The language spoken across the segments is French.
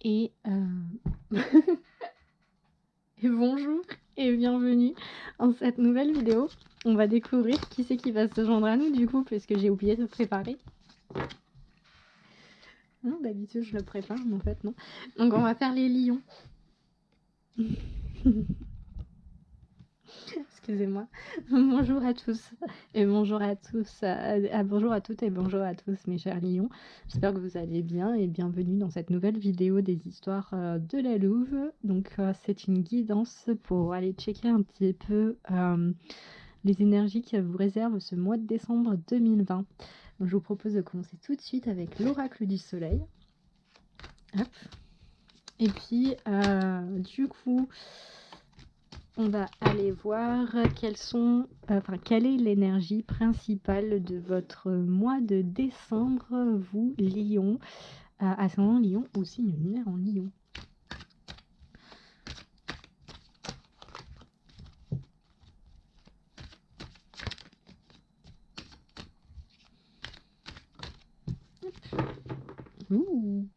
Et, et bonjour et bienvenue dans cette nouvelle vidéo. On va découvrir qui c'est qui va se joindre à nous du coup, parce que j'ai oublié de préparer. Non, d'habitude je le prépare, mais en fait non. Donc on va faire les lions. Excusez-moi. Bonjour à tous et bonjour à tous, bonjour à toutes et bonjour à tous mes chers lions. J'espère que vous allez bien et bienvenue dans cette nouvelle vidéo des histoires de la Louve. Donc c'est une guidance pour aller checker un petit peu les énergies qu'elle vous réserve ce mois de décembre 2020. Donc, je vous propose de commencer tout de suite avec l'oracle du soleil. Hop. Et puis du coup on va aller voir quelle est l'énergie principale de votre mois de décembre, vous, Lion, ascendant Lion ou signe lunaire en Lion. Ouh.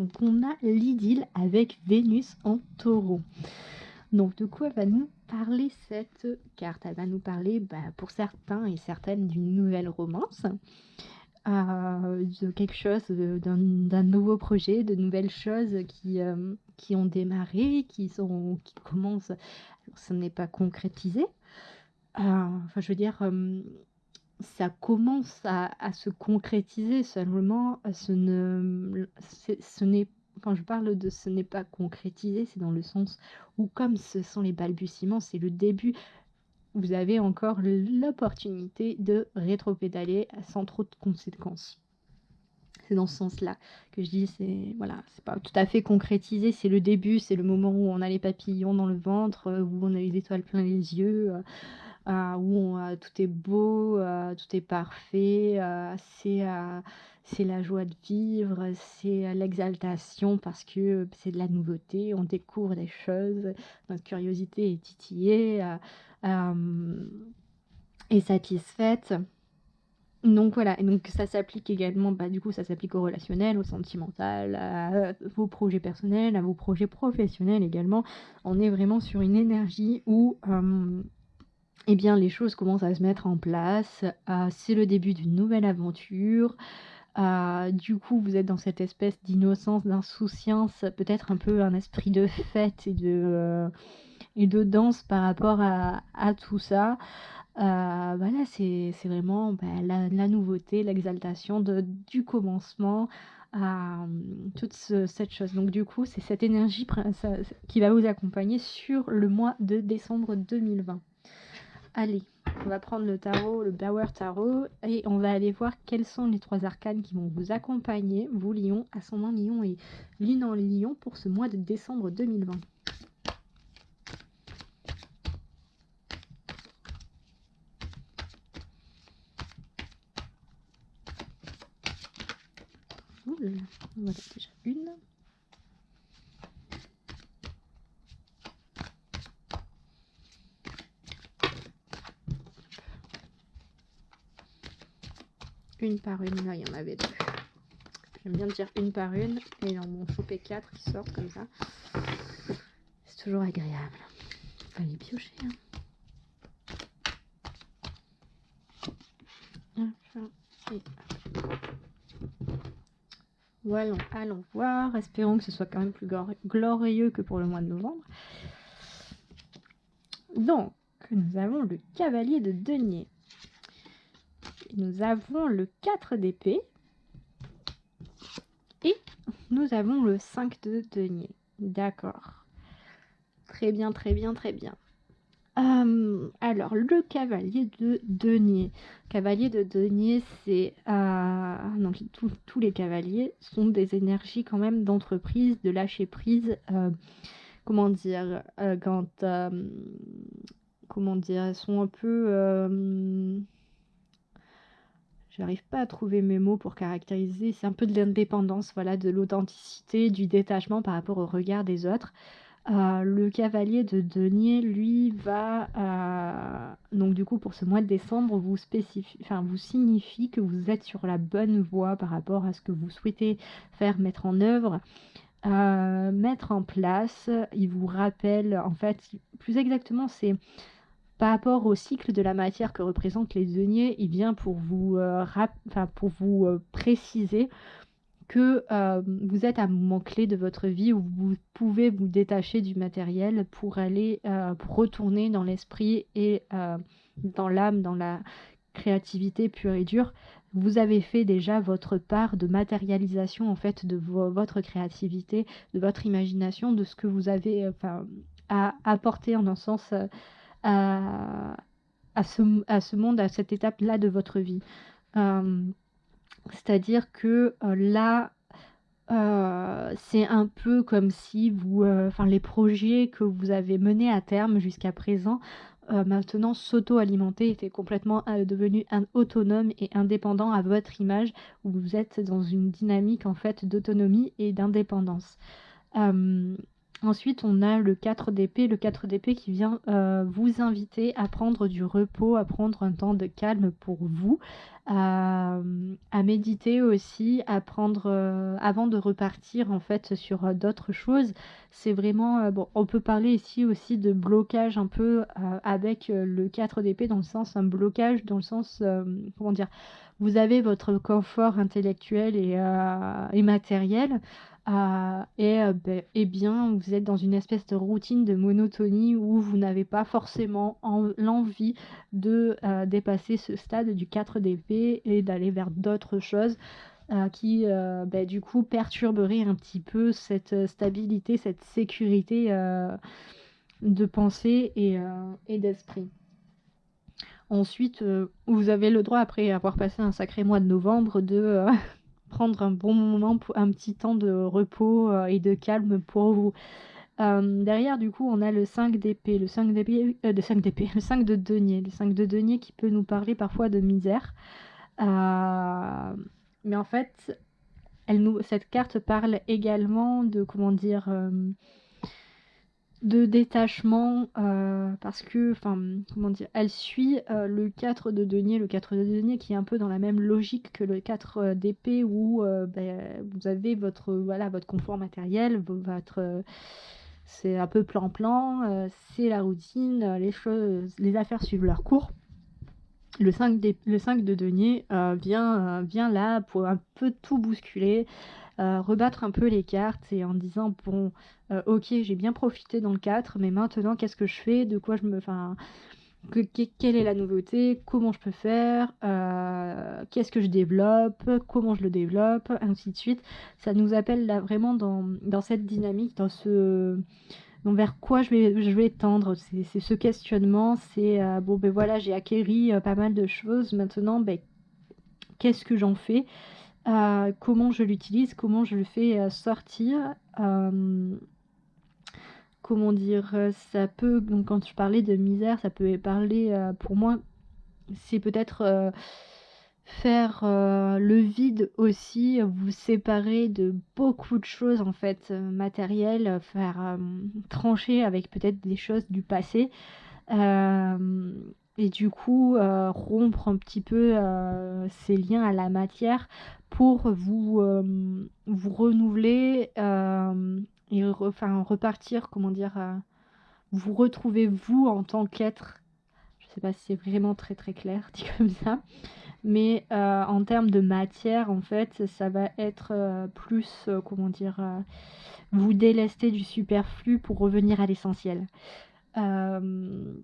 Donc on a l'idylle avec Vénus en taureau. Donc de quoi va nous parler cette carte? Elle va nous parler pour certains et certaines d'une nouvelle romance, de quelque chose, d'un nouveau projet, de nouvelles choses qui ont démarré, qui commencent. Ce n'est pas concrétisé. Enfin, je veux dire, ça commence à se concrétiser seulement. Ce n'est Quand je parle de ce n'est pas concrétisé, c'est dans le sens où comme ce sont les balbutiements, c'est le début, vous avez encore l'opportunité de rétropédaler sans trop de conséquences. C'est dans ce sens-là que je dis, c'est pas tout à fait concrétisé, c'est le début, c'est le moment où on a les papillons dans le ventre, où on a les étoiles plein les yeux, où tout est beau, tout est parfait, c'est la joie de vivre, c'est l'exaltation parce que c'est de la nouveauté, on découvre des choses, notre curiosité est titillée et satisfaite. Donc voilà, et donc ça s'applique également, du coup ça s'applique au relationnel, au sentimental, à vos projets personnels, à vos projets professionnels également. On est vraiment sur une énergie où eh bien, les choses commencent à se mettre en place. C'est le début d'une nouvelle aventure. Du coup, vous êtes dans cette espèce d'innocence, d'insouciance, peut-être un peu un esprit de fête et de danse par rapport à tout ça. Voilà, c'est vraiment la nouveauté, l'exaltation du commencement, toute cette chose. Donc du coup, c'est cette énergie qui va vous accompagner sur le mois de décembre 2020. Allez, on va prendre le tarot, le Bauer Tarot, et on va aller voir quels sont les 3 arcanes qui vont vous accompagner, vous Lion, ascendant Lion et Lune en Lion pour ce mois de décembre 2020. Voilà, déjà une. Une par une, là il y en avait 2. J'aime bien dire une par une, et en m'en choper 4 qui sortent comme ça. C'est toujours agréable. Faut les piocher, hein. Voilà, allons voir. Espérons que ce soit quand même plus glorieux que pour le mois de novembre. Donc, nous avons le cavalier de denier. Nous avons le 4 d'épée. Et nous avons le 5 de denier. D'accord. Très bien, très bien, très bien. Alors, le cavalier de denier. Cavalier de denier, c'est... donc, tous les cavaliers sont des énergies quand même d'entreprise, de lâcher prise. Comment dire comment dire, elles sont un peu... j'arrive pas à trouver mes mots pour caractériser. C'est un peu de l'indépendance, voilà, de l'authenticité, du détachement par rapport au regard des autres. Le cavalier de denier, lui, va, donc du coup, pour ce mois de décembre, vous signifie que vous êtes sur la bonne voie par rapport à ce que vous souhaitez faire, mettre en œuvre, mettre en place. Il vous rappelle, en fait, plus exactement, c'est par rapport au cycle de la matière que représentent les deniers, il vient pour vous, préciser que vous êtes à un moment clé de votre vie où vous pouvez vous détacher du matériel pour aller, pour retourner dans l'esprit et dans l'âme, dans la créativité pure et dure. Vous avez fait déjà votre part de matérialisation en fait de votre créativité, de votre imagination, de ce que vous avez, à apporter en un sens, à ce monde, à cette étape-là de votre vie. Hem, C'est-à-dire que, là, c'est un peu comme si vous, les projets que vous avez menés à terme jusqu'à présent, maintenant s'auto-alimentaient, étaient complètement, devenus autonomes et indépendants à votre image, où vous êtes dans une dynamique en fait d'autonomie et d'indépendance. Hem, Ensuite, on a le 4 d'épée. Le 4 d'épée qui vient, vous inviter à prendre du repos, à prendre un temps de calme pour vous, à méditer aussi, à prendre, avant de repartir en fait sur, d'autres choses. C'est vraiment, bon, on peut parler ici aussi de blocage un peu, avec, le 4 d'épée dans le sens un blocage dans le sens, comment dire? Vous avez votre confort intellectuel et matériel, et bien, vous êtes dans une espèce de routine de monotonie où vous n'avez pas forcément l'envie de, dépasser ce stade du 4 d'épée et d'aller vers d'autres choses, qui, du coup, perturberaient un petit peu cette, stabilité, cette sécurité, de pensée et d'esprit. Ensuite, vous avez le droit, après avoir passé un sacré mois de novembre, de, prendre un bon moment, un petit temps de repos, et de calme pour vous. Derrière, du coup, on a le 5 d'épée. Le 5 d'épée, le 5 d'épée, le 5 de denier. Le 5 de denier qui peut nous parler parfois de misère. Mais en fait, cette carte parle également de, comment dire, de détachement, parce que, comment dire, elle suit, le 4 de denier. Le 4 de denier qui est un peu dans la même logique que le 4, d'épée où, vous avez votre, voilà, votre confort matériel, votre, c'est un peu plan-plan, c'est la routine, les choses, les affaires suivent leur cours. Le 5 de denier, vient là pour un peu tout bousculer, rebattre un peu les cartes et en disant: «Bon, OK, j'ai bien profité dans le 4, mais maintenant qu'est-ce que je fais? De quoi je me enfin, quelle est la nouveauté? Comment je peux faire? Qu'est-ce que je développe? Comment je le développe?» Ainsi de suite. Ça nous appelle là vraiment dans cette dynamique, donc vers quoi je vais tendre. C'est ce questionnement, c'est, bon, voilà, j'ai acquéri, pas mal de choses. Maintenant, qu'est-ce que j'en fais? Comment je l'utilise? Comment je le fais, sortir? Comment dire? Ça peut, donc quand je parlais de misère, ça peut parler, pour moi, c'est peut-être, faire, le vide aussi, vous séparer de beaucoup de choses en fait, matérielles, faire, trancher avec peut-être des choses du passé, et du coup, rompre un petit peu, ces liens à la matière pour vous renouveler, et repartir, comment dire? Vous retrouver vous en tant qu'être. Je sais pas si c'est vraiment très, très clair dit comme ça, mais en termes de matière, en fait, ça va être, plus, comment dire? Vous délester du superflu pour revenir à l'essentiel. Hem,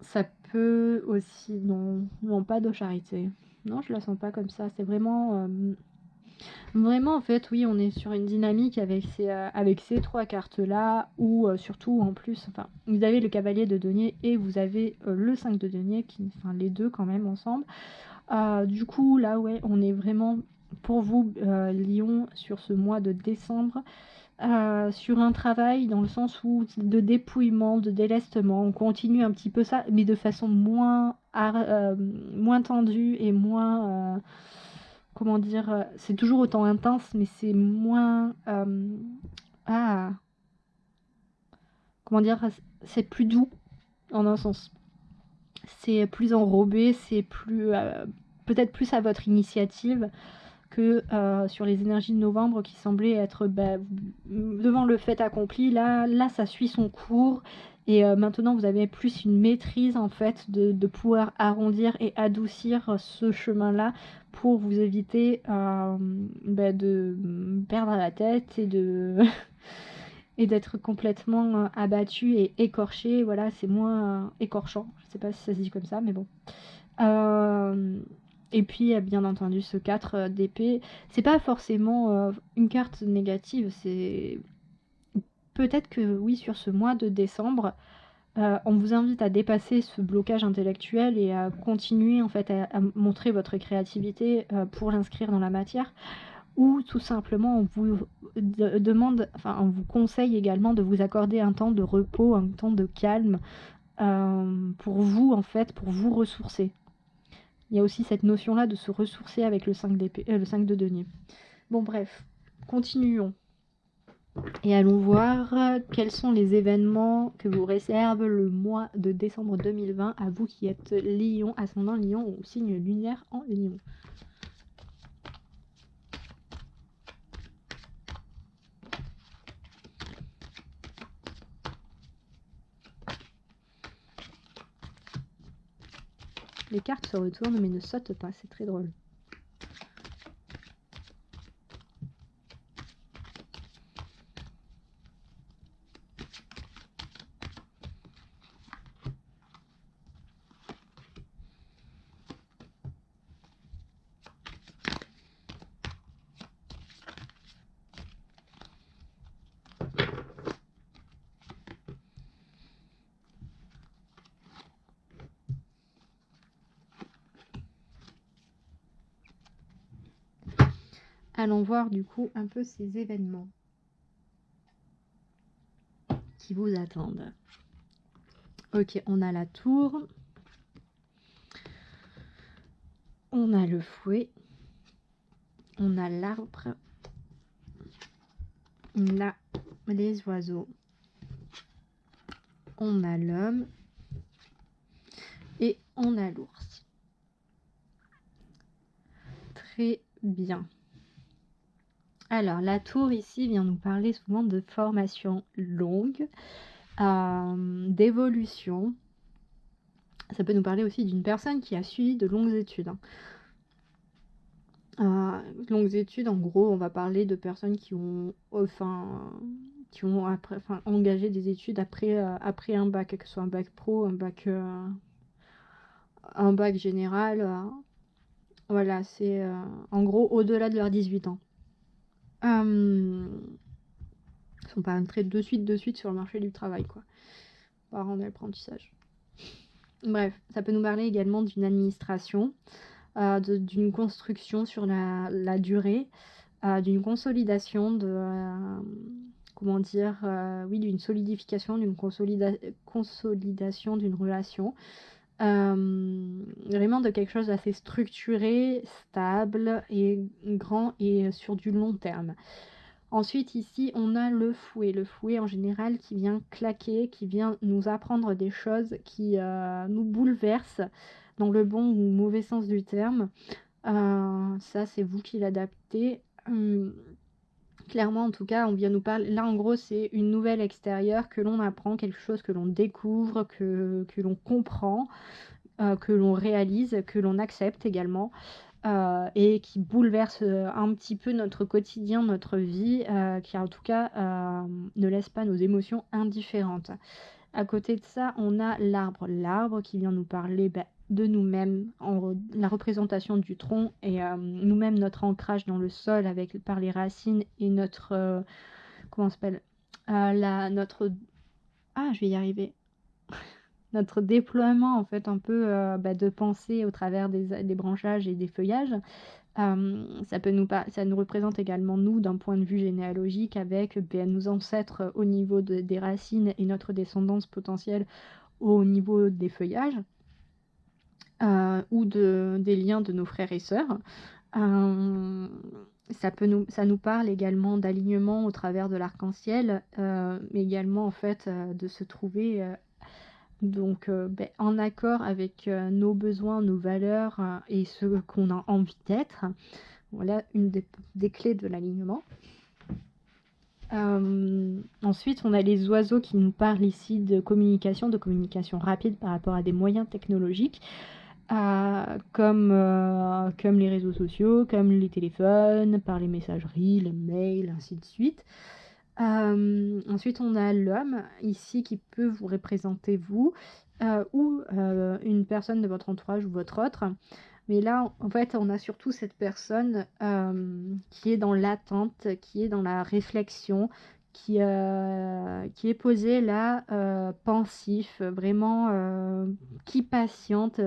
Ça peut aussi, non, non, pas de charité. Non, je la sens pas comme ça. C'est vraiment, vraiment, en fait, oui, on est sur une dynamique avec ces 3 cartes-là où, surtout, en plus, vous avez le cavalier de denier et vous avez, le 5 de denier les 2 quand même ensemble. Du coup, là, ouais, on est vraiment pour vous, Lion, sur ce mois de décembre, sur un travail dans le sens où de dépouillement, de délestement. On continue un petit peu ça, mais de façon moins tendue et moins, comment dire? C'est toujours autant intense, mais c'est moins, à... Comment dire? C'est plus doux, en un sens. C'est plus enrobé, c'est plus... peut-être plus à votre initiative que sur les énergies de novembre qui semblaient être devant le fait accompli. Là, ça suit son cours. Et maintenant, vous avez plus une maîtrise, en fait, de pouvoir arrondir et adoucir ce chemin-là pour vous éviter de perdre la tête et et d'être complètement abattu et écorché. Voilà, c'est moins écorchant. Je sais pas si ça se dit comme ça, mais bon. Et puis, bien entendu, ce 4 d'épée, c'est pas forcément une carte négative, c'est peut-être que oui, sur ce mois de décembre, on vous invite à dépasser ce blocage intellectuel et à continuer en fait à montrer votre créativité pour l'inscrire dans la matière, ou tout simplement on vous demande, enfin on vous conseille également de vous accorder un temps de repos, un temps de calme pour vous en fait, pour vous ressourcer. Il y a aussi cette notion-là de se ressourcer avec le 5 de denier. Bon bref, continuons. Et allons voir quels sont les événements que vous réserve le mois de décembre 2020 à vous qui êtes Lion, ascendant Lion ou signe lunaire en Lion. Les cartes se retournent mais ne sautent pas, c'est très drôle. Allons voir du coup un peu ces événements qui vous attendent. Ok, on a la tour. On a le fouet. On a l'arbre. On a les oiseaux. On a l'homme. Et on a l'ours. Très bien. Alors, la tour ici vient nous parler souvent de formation longue, d'évolution. Ça peut nous parler aussi d'une personne qui a suivi de longues études. Longues études, en gros, on va parler de personnes qui ont engagé des études après un bac, que ce soit un bac pro, un bac général. Voilà, c'est en gros au-delà de leurs 18 ans. Ils sont pas entrés de suite sur le marché du travail, quoi. Par en apprentissage. Bref, ça peut nous parler également d'une administration, d'une construction sur la durée, d'une consolidation, d'une solidification, d'une consolidation d'une relation. Vraiment de quelque chose d'assez structuré, stable et grand et sur du long terme. Ensuite ici on a le fouet en général qui vient claquer, qui vient nous apprendre des choses qui nous bouleversent dans le bon ou mauvais sens du terme. Ça c'est vous qui l'adaptez. Clairement en tout cas on vient nous parler, là en gros c'est une nouvelle extérieure que l'on apprend, quelque chose que l'on découvre, que l'on comprend, que l'on réalise, que l'on accepte également. Et qui bouleverse un petit peu notre quotidien, notre vie, qui en tout cas ne laisse pas nos émotions indifférentes. À côté de ça, on a l'arbre qui vient nous parler de nous-mêmes, la représentation du tronc et nous-mêmes, notre ancrage dans le sol par les racines et notre comment ça s'appelle je vais y arriver. Notre déploiement en fait un peu de pensée au travers des branchages et des feuillages. Ça nous représente également nous d'un point de vue généalogique avec nos ancêtres au niveau des racines et notre descendance potentielle au niveau des feuillages ou des liens de nos frères et sœurs. Hem, ça nous parle également d'alignement au travers de l'arc-en-ciel, mais également en fait, de se trouver, en accord avec, nos besoins, nos valeurs, et ce qu'on a envie d'être. Voilà une des clés de l'alignement. Ensuite, on a les oiseaux qui nous parlent ici de communication rapide par rapport à des moyens technologiques, comme les réseaux sociaux, comme les téléphones, par les messageries, les mails, ainsi de suite. Ensuite, on a l'homme ici qui peut vous représenter vous, ou une personne de votre entourage ou votre autre. Mais là, en fait, on a surtout cette personne, qui est dans l'attente, qui est dans la réflexion, qui est posée là, pensif, vraiment, qui patiente,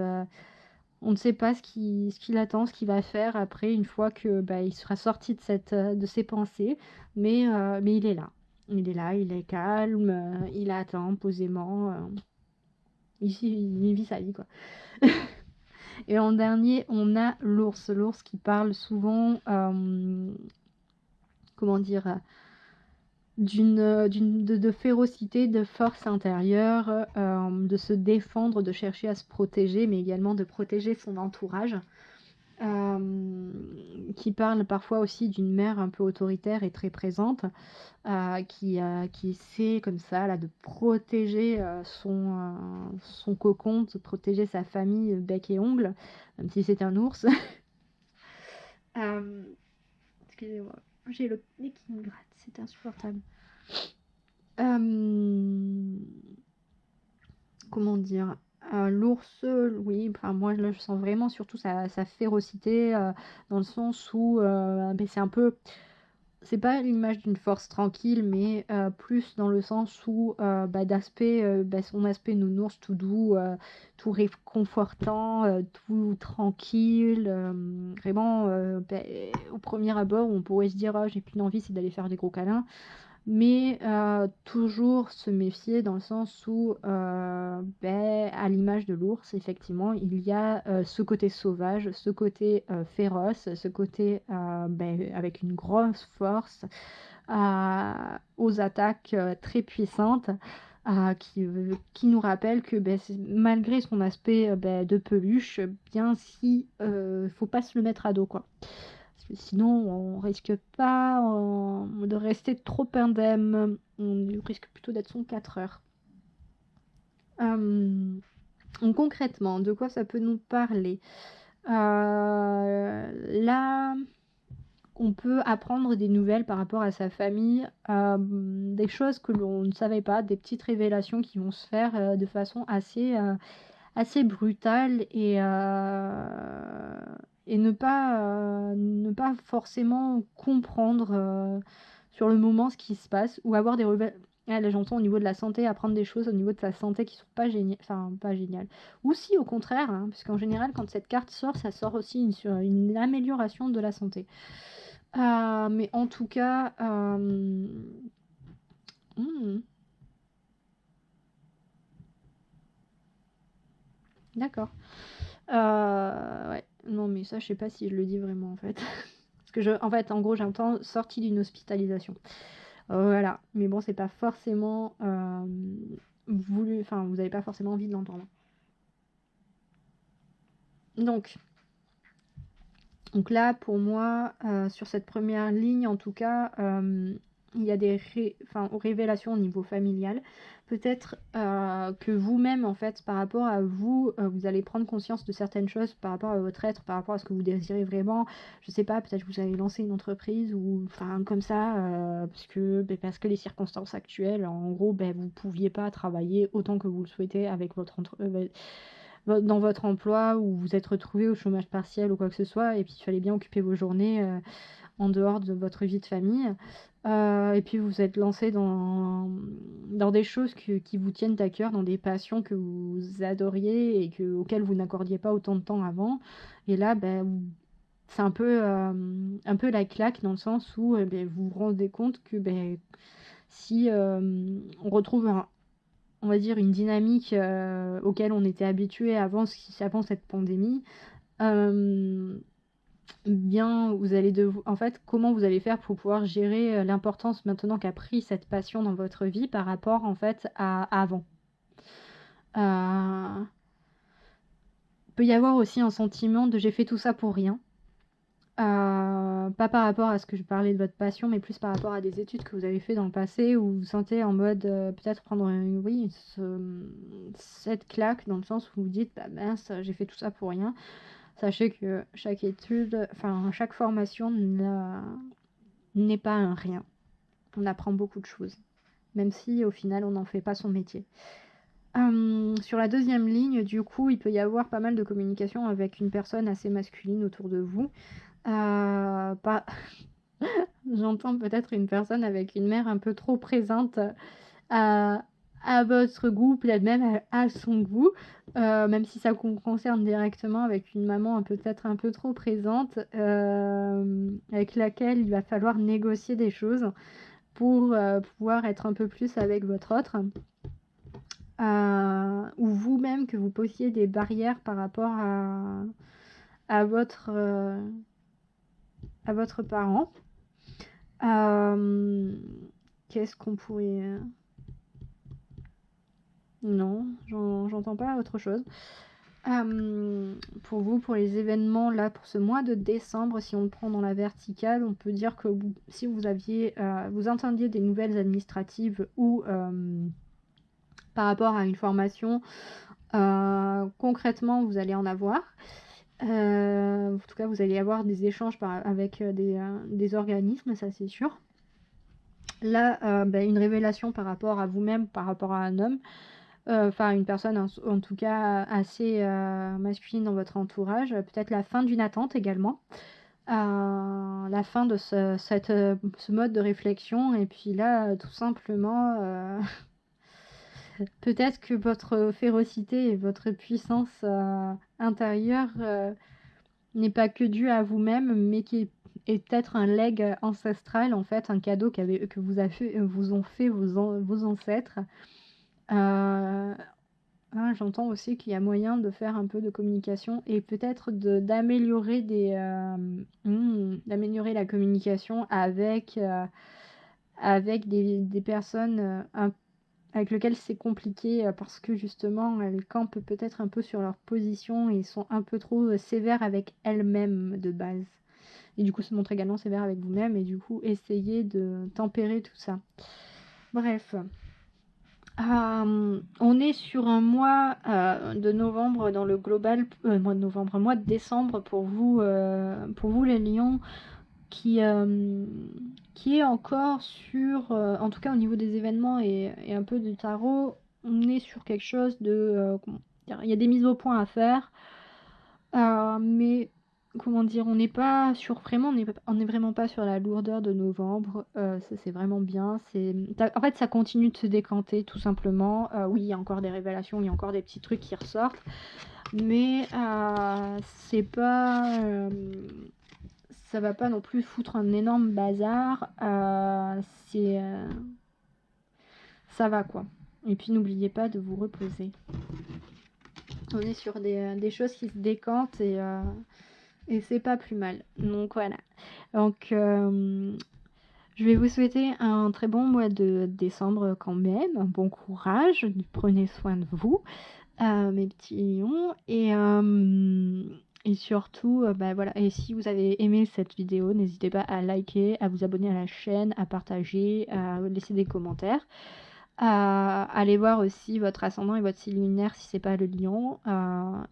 on ne sait pas ce qu'il attend, ce qu'il va faire après une fois que, il sera sorti de ses pensées, mais il est là. Il est là, il est calme, il attend posément, il vit sa vie, quoi. Et en dernier, on a l'ours. L'ours qui parle souvent, comment dire? De férocité, de force intérieure, de se défendre, de chercher à se protéger, mais également de protéger son entourage. Qui parle parfois aussi d'une mère un peu autoritaire et très présente, qui essaie comme ça là de protéger, son cocon, de protéger sa famille, bec et ongles, même si c'est un ours. Hem, excusez-moi, j'ai le nez qui me gratte, c'est insupportable. Hem, comment dire? L'ours, oui, enfin moi là je sens vraiment surtout sa férocité, dans le sens où, c'est un peu c'est pas l'image d'une force tranquille, mais plus dans le sens où, son aspect nounours tout doux, tout réconfortant, tout tranquille, vraiment, au premier abord, on pourrait se dire: «Oh j'ai qu'une envie, c'est d'aller faire des gros câlins». Mais toujours se méfier dans le sens où, à l'image de l'ours, effectivement, il y a, ce côté sauvage, ce côté, féroce, ce côté, avec une grosse force, aux attaques, très puissantes, qui nous rappelle que, c'est malgré son aspect, de peluche, bien si, faut pas se le mettre à dos, quoi. Parce que sinon on risque pas, de rester trop indemne, on risque plutôt d'être son 4 heures. Hem, donc concrètement, de quoi ça peut nous parler? Là, on peut apprendre des nouvelles par rapport à sa famille, des choses que l'on ne savait pas, des petites révélations qui vont se faire, de façon assez brutale, et ne pas forcément comprendre, sur le moment ce qui se passe, ou avoir des revers. Ah là j'entends au niveau de la santé, apprendre des choses au niveau de sa santé qui sont pas géniales. Ou si au contraire, hein, parce qu'en général quand cette carte sort, ça sort aussi sur une amélioration de la santé. Mais en tout cas, mmh, d'accord. Ouais, non mais ça je sais pas si je le dis vraiment en fait. Parce que en fait, en gros, j'entends sortie d'une hospitalisation. Voilà, mais bon, c'est pas forcément, voulu, enfin, vous avez pas forcément envie de l'entendre. Donc donc là, pour moi, sur cette première ligne, en tout cas, il y a révélations au niveau familial. Peut-être, que vous-même, en fait, par rapport à vous, vous allez prendre conscience de certaines choses par rapport à votre être, par rapport à ce que vous désirez vraiment. Je sais pas, peut-être que vous allez lancer une entreprise ou enfin comme ça, parce que les circonstances actuelles, en gros, vous pouviez pas travailler autant que vous le souhaitez avec dans votre emploi, ou vous êtes retrouvé au chômage partiel ou quoi que ce soit, et puis il fallait bien occuper vos journées, en dehors de votre vie de famille. Et puis vous êtes lancé dans des choses qui vous tiennent à cœur, dans des passions que vous adoriez et auxquelles vous n'accordiez pas autant de temps avant. Et là, c'est un peu la claque dans le sens où, vous vous rendez compte que, si, on retrouve on va dire une dynamique, auquel on était habitué avant cette pandémie, hem, bien en fait, comment vous allez faire pour pouvoir gérer, l'importance maintenant qu'a pris cette passion dans votre vie par rapport, en fait, à avant. Heu, peut y avoir aussi un sentiment de: «J'ai fait tout ça pour rien». Pas par rapport à ce que je parlais de votre passion, mais plus par rapport à des études que vous avez fait dans le passé où vous vous sentez en mode, peut-être prendre, oui, cette claque dans le sens où vous vous dites: «Bah mince, j'ai fait tout ça pour rien». Sachez que chaque étude, enfin chaque formation n'est pas un rien. On apprend beaucoup de choses, même si au final on n'en fait pas son métier. Sur la deuxième ligne, du coup, il peut y avoir pas mal de communication avec une personne assez masculine autour de vous. Pas J'entends peut-être une personne avec une mère un peu trop présente, à votre goût, peut-être même à son goût, même si ça vous concerne directement avec une maman peut-être un peu trop présente, avec laquelle il va falloir négocier des choses pour, pouvoir être un peu plus avec votre autre. Ou vous-même que vous posiez des barrières par rapport à votre, à votre parent. Hem, qu'est-ce qu'on pourrait, non, j'entends pas autre chose. Pour vous, pour les événements là, pour ce mois de décembre, si on le prend dans la verticale, on peut dire que si vous aviez, vous entendiez des nouvelles administratives ou, par rapport à une formation, concrètement, vous allez en avoir. En tout cas, vous allez avoir des échanges avec, des organismes, ça c'est sûr. Là, une révélation par rapport à vous-même, par rapport à un homme, enfin une personne en tout cas assez, masculine dans votre entourage, peut-être la fin d'une attente également, la fin de ce mode de réflexion et puis là, tout simplement, peut-être que votre férocité et votre puissance, intérieure, n'est pas que due à vous-même, mais qui est peut-être un legs ancestral, en fait, un cadeau que vous ont fait vos ancêtres. J'entends aussi qu'il y a moyen de faire un peu de communication et peut-être d'améliorer d'améliorer la communication avec des personnes, avec lesquelles c'est compliqué, parce que justement elles campent peut-être un peu sur leur position et sont un peu trop, sévères avec elles-mêmes de base et du coup se montrent également sévères avec vous-même et du coup essayer de tempérer tout ça. Bref. On est sur un mois, de novembre dans le global, mois de décembre pour vous les lions qui, qui est encore sur, en tout cas au niveau des événements et un peu du tarot, on est sur quelque chose de, comment dire? Il y a des mises au point à faire, mais comment dire? On n'est pas sur vraiment on est vraiment pas sur la lourdeur de novembre, ça c'est vraiment bien. En fait, ça continue de se décanter tout simplement. Oui, il y a encore des révélations, il y a encore des petits trucs qui ressortent, mais c'est pas, ça va pas non plus foutre un énorme bazar, ça va quoi. Et puis n'oubliez pas de vous reposer. On est sur des choses qui se décantent et c'est pas plus mal. Donc voilà. Donc je vais vous souhaiter un très bon mois de décembre quand même. Un bon courage. Prenez soin de vous, mes petits lions. Et surtout, voilà. Et si vous avez aimé cette vidéo, n'hésitez pas à liker, à vous abonner à la chaîne, à partager, à laisser des commentaires. Allez voir aussi votre ascendant et votre signe lunaire si c'est pas le lion.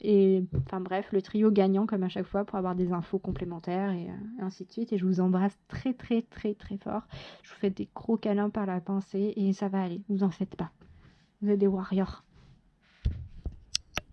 Et enfin bref, le trio gagnant comme à chaque fois pour avoir des infos complémentaires et ainsi de suite. Et je vous embrasse très très très très fort. Je vous fais des gros câlins par la pensée et ça va aller, vous en faites pas. Vous êtes des warriors.